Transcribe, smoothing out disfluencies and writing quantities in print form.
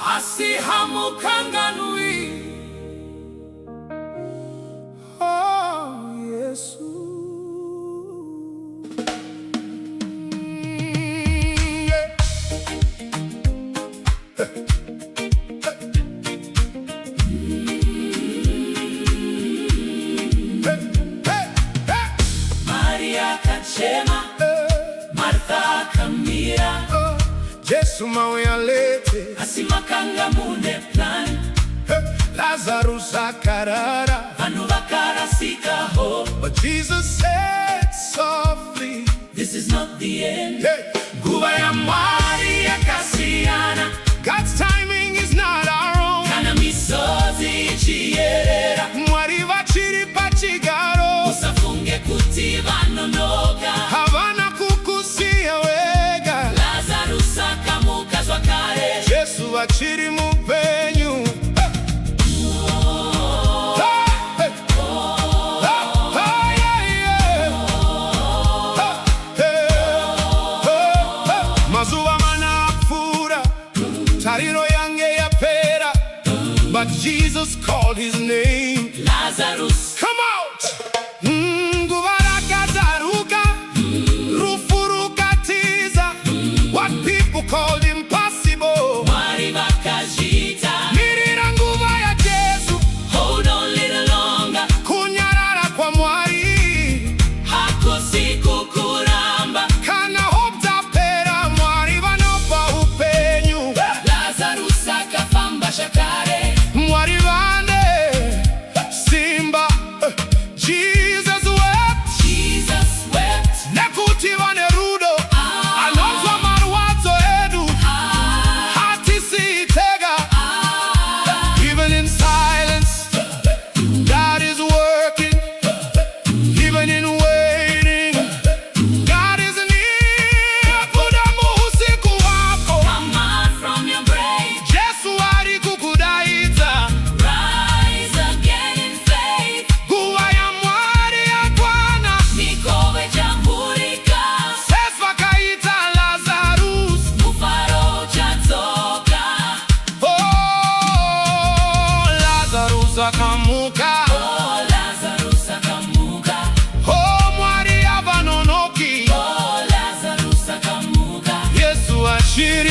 asihamukanganui. Oh, Yesu. Martha kamira Jesu mawe alete asimakanga mune plan Lazarus akarara vanhu vakarasika ho. But Jesus said softly, this is not the end. Nguva ya Mwari yakasiyana. God's timing is not our own. Kana misozi ichiyerera Mwari vachiri pachigaro usafunge kuti vanonoka havana kukusiya wega. Lazarus akamuka zvakare Jesu vachiri mupenyu. Mazuva mana apfuura, tariro yange yapera, but Jesus called his name. Lazarus, come out. Nguva rakadaruka, rufu rukatiza, what people called impossible. Mwari vakazviita. Mirira nguva ya Jesu, hold on little longer. Kunyarara kwa Mwari hakusi kukuramba. kana hope tapera, Mwari vanopa upenyu. Lazarus akafamba shakare. Mwari vane simba. Jesus wept. Jesus wept. Nekuti vane rudo. Anozwa marwadzo edu. Hatisitega. Even in silence, God is working. Even in waiting, God is near. Kudamu usiku wako. Come out from your grave. Jesu ari kukudaita. Rise again in faith. Nguva ya Mwari yakwana. Nikove chamburika. Sesva kaita Lazarus. Mufaro chatsoka. Oh, Lazarus akamuka. Oh, Lazarus akamuka. Oh, Mwari avanonoki. Oh, Lazarus akamuka. Yesu ashiri